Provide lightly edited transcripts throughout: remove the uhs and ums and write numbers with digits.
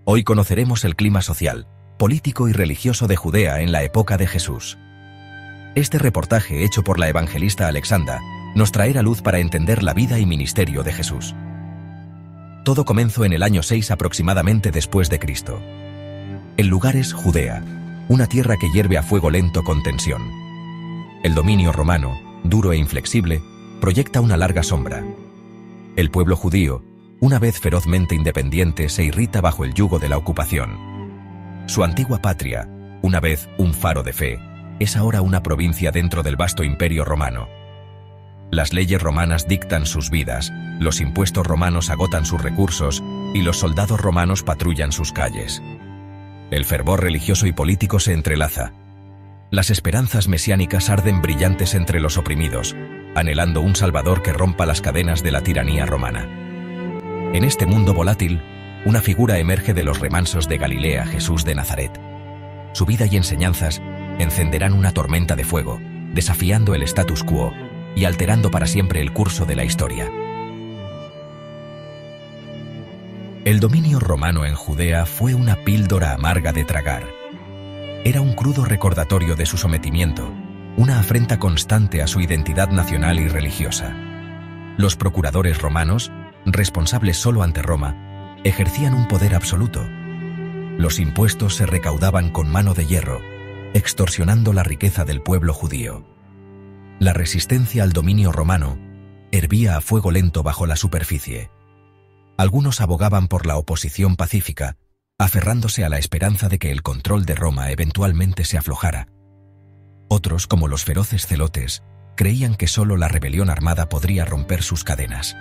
Hoy conoceremos el clima social, político y religioso de Judea en la época de Jesús. Este reportaje hecho por la evangelista Alexandra nos traerá luz para entender la vida y ministerio de Jesús. Todo comenzó en el año 6 aproximadamente después de Cristo. El lugar es Judea, una tierra que hierve a fuego lento con tensión. El dominio romano, duro e inflexible, proyecta una larga sombra. El pueblo judío, una vez ferozmente independiente, se irrita bajo el yugo de la ocupación. Su antigua patria, una vez un faro de fe, es ahora una provincia dentro del vasto imperio romano. Las leyes romanas dictan sus vidas, los impuestos romanos agotan sus recursos y los soldados romanos patrullan sus calles. El fervor religioso y político se entrelaza. Las esperanzas mesiánicas arden brillantes entre los oprimidos, anhelando un salvador que rompa las cadenas de la tiranía romana. En este mundo volátil, una figura emerge de los remansos de Galilea, Jesús de Nazaret. Su vida y enseñanzas encenderán una tormenta de fuego, desafiando el status quo y alterando para siempre el curso de la historia. El dominio romano en Judea fue una píldora amarga de tragar. Era un crudo recordatorio de su sometimiento, una afrenta constante a su identidad nacional y religiosa. Los procuradores romanos, responsables solo ante Roma, ejercían un poder absoluto. Los impuestos se recaudaban con mano de hierro, extorsionando la riqueza del pueblo judío. La resistencia al dominio romano hervía a fuego lento bajo la superficie. Algunos abogaban por la oposición pacífica, aferrándose a la esperanza de que el control de Roma eventualmente se aflojara. Otros, como los feroces celotes, creían que solo la rebelión armada podría romper sus cadenas.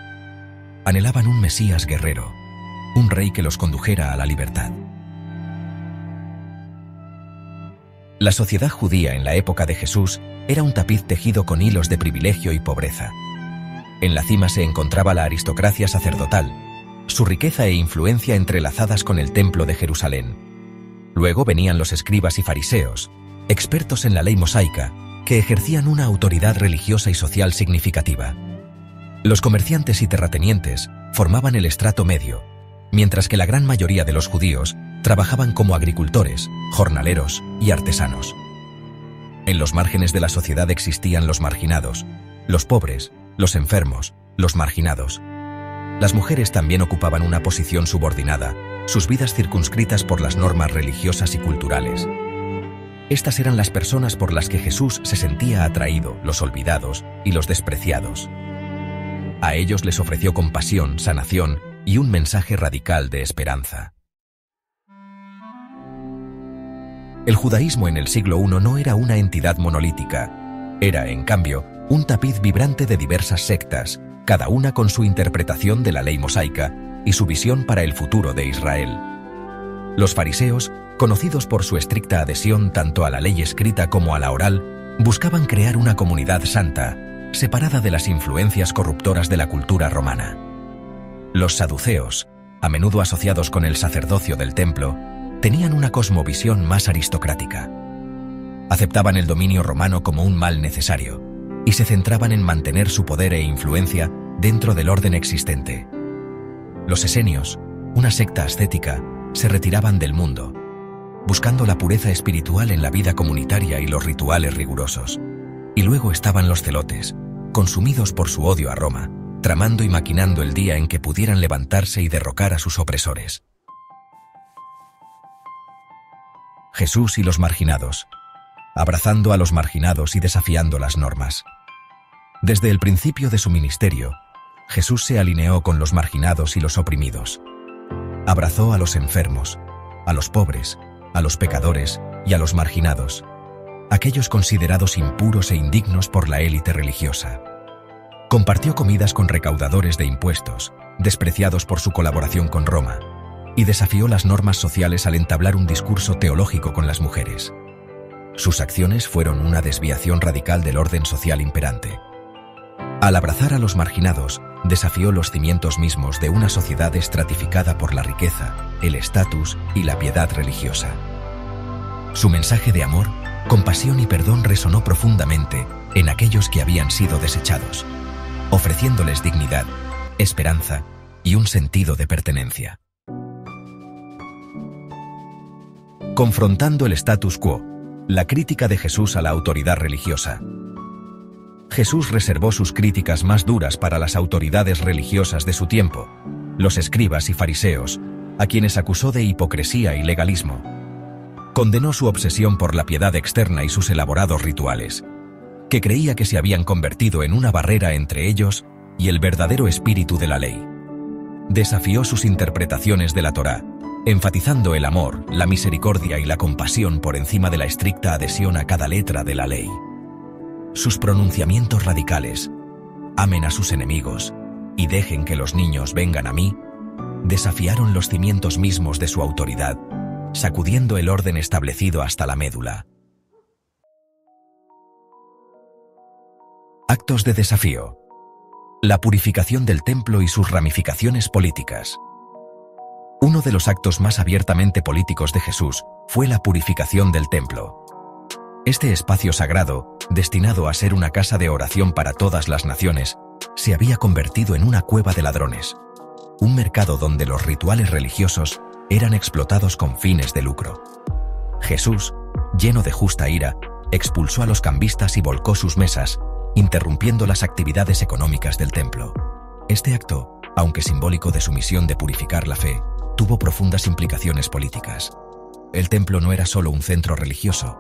Anhelaban un Mesías guerrero, un rey que los condujera a la libertad. La sociedad judía en la época de Jesús era un tapiz tejido con hilos de privilegio y pobreza. En la cima se encontraba la aristocracia sacerdotal, su riqueza e influencia entrelazadas con el templo de Jerusalén. Luego venían los escribas y fariseos, expertos en la ley mosaica, que ejercían una autoridad religiosa y social significativa. Los comerciantes y terratenientes formaban el estrato medio, mientras que la gran mayoría de los judíos trabajaban como agricultores, jornaleros y artesanos. En los márgenes de la sociedad existían los marginados, los pobres, los enfermos, los marginados. Las mujeres también ocupaban una posición subordinada, sus vidas circunscritas por las normas religiosas y culturales. Estas eran las personas por las que Jesús se sentía atraído, los olvidados y los despreciados. A ellos les ofreció compasión, sanación y un mensaje radical de esperanza. El judaísmo en el siglo I no era una entidad monolítica. Era, en cambio, un tapiz vibrante de diversas sectas, cada una con su interpretación de la ley mosaica y su visión para el futuro de Israel. Los fariseos, conocidos por su estricta adhesión tanto a la ley escrita como a la oral, buscaban crear una comunidad santa, separada de las influencias corruptoras de la cultura romana. Los saduceos, a menudo asociados con el sacerdocio del templo, tenían una cosmovisión más aristocrática. Aceptaban el dominio romano como un mal necesario y se centraban en mantener su poder e influencia dentro del orden existente. Los esenios, una secta ascética, se retiraban del mundo, buscando la pureza espiritual en la vida comunitaria y los rituales rigurosos. Y luego estaban los celotes, consumidos por su odio a Roma, tramando y maquinando el día en que pudieran levantarse y derrocar a sus opresores. Jesús y los marginados, abrazando a los marginados y desafiando las normas. Desde el principio de su ministerio, Jesús se alineó con los marginados y los oprimidos. Abrazó a los enfermos, a los pobres, a los pecadores y a los marginados, aquellos considerados impuros e indignos por la élite religiosa. Compartió comidas con recaudadores de impuestos, despreciados por su colaboración con Roma, y desafió las normas sociales al entablar un discurso teológico con las mujeres. Sus acciones fueron una desviación radical del orden social imperante. Al abrazar a los marginados, desafió los cimientos mismos de una sociedad estratificada por la riqueza, el estatus y la piedad religiosa. Su mensaje de amor, compasión y perdón resonó profundamente en aquellos que habían sido desechados, ofreciéndoles dignidad, esperanza y un sentido de pertenencia. Confrontando el status quo, la crítica de Jesús a la autoridad religiosa. Jesús reservó sus críticas más duras para las autoridades religiosas de su tiempo, los escribas y fariseos, a quienes acusó de hipocresía y legalismo. Condenó su obsesión por la piedad externa y sus elaborados rituales, que creía que se habían convertido en una barrera entre ellos y el verdadero espíritu de la ley. Desafió sus interpretaciones de la Torá, enfatizando el amor, la misericordia y la compasión por encima de la estricta adhesión a cada letra de la ley. Sus pronunciamientos radicales, amen a sus enemigos y dejen que los niños vengan a mí, desafiaron los cimientos mismos de su autoridad, sacudiendo el orden establecido hasta la médula. Actos de desafío. La purificación del templo y sus ramificaciones políticas. Uno de los actos más abiertamente políticos de Jesús fue la purificación del templo. Este espacio sagrado, destinado a ser una casa de oración para todas las naciones, se había convertido en una cueva de ladrones, un mercado donde los rituales religiosos eran explotados con fines de lucro. Jesús, lleno de justa ira, expulsó a los cambistas y volcó sus mesas, interrumpiendo las actividades económicas del templo. Este acto, aunque simbólico de su misión de purificar la fe, tuvo profundas implicaciones políticas. El templo no era solo un centro religioso,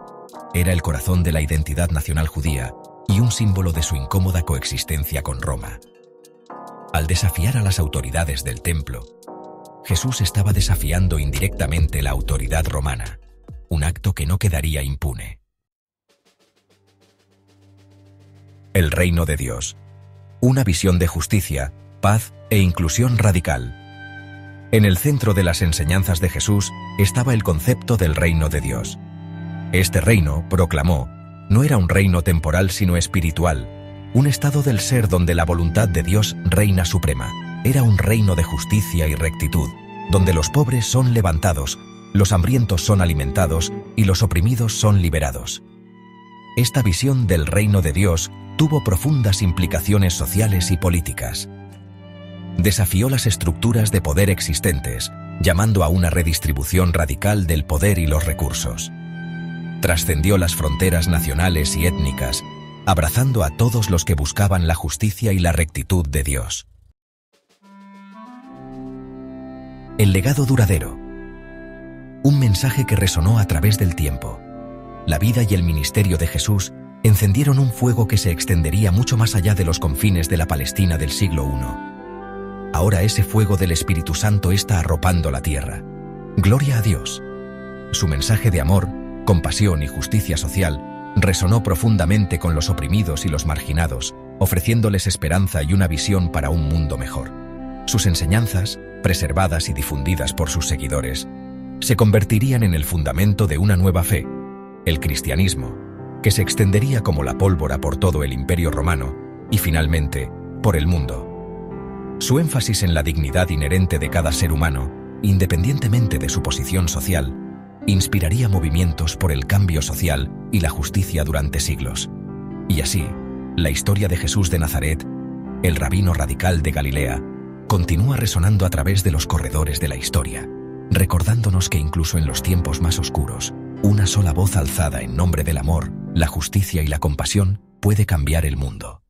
era el corazón de la identidad nacional judía y un símbolo de su incómoda coexistencia con Roma. Al desafiar a las autoridades del templo, Jesús estaba desafiando indirectamente la autoridad romana, un acto que no quedaría impune. El reino de Dios. Una visión de justicia, paz e inclusión radical. En el centro de las enseñanzas de Jesús estaba el concepto del reino de Dios. Este reino, proclamó, no era un reino temporal sino espiritual, un estado del ser donde la voluntad de Dios reina suprema. Era un reino de justicia y rectitud, donde los pobres son levantados, los hambrientos son alimentados y los oprimidos son liberados. Esta visión del reino de Dios tuvo profundas implicaciones sociales y políticas. Desafió las estructuras de poder existentes, llamando a una redistribución radical del poder y los recursos. Trascendió las fronteras nacionales y étnicas, abrazando a todos los que buscaban la justicia y la rectitud de Dios. El legado duradero. Un mensaje que resonó a través del tiempo. La vida y el ministerio de Jesús encendieron un fuego que se extendería mucho más allá de los confines de la Palestina del siglo I. Ahora ese fuego del Espíritu Santo está arropando la tierra. Gloria a Dios. Su mensaje de amor, compasión y justicia social resonó profundamente con los oprimidos y los marginados, ofreciéndoles esperanza y una visión para un mundo mejor. Sus enseñanzas, preservadas y difundidas por sus seguidores, se convertirían en el fundamento de una nueva fe, el cristianismo, que se extendería como la pólvora por todo el Imperio Romano y, finalmente, por el mundo. Su énfasis en la dignidad inherente de cada ser humano, independientemente de su posición social, inspiraría movimientos por el cambio social y la justicia durante siglos. Y así, la historia de Jesús de Nazaret, el rabino radical de Galilea, continúa resonando a través de los corredores de la historia, recordándonos que incluso en los tiempos más oscuros, una sola voz alzada en nombre del amor, la justicia y la compasión puede cambiar el mundo.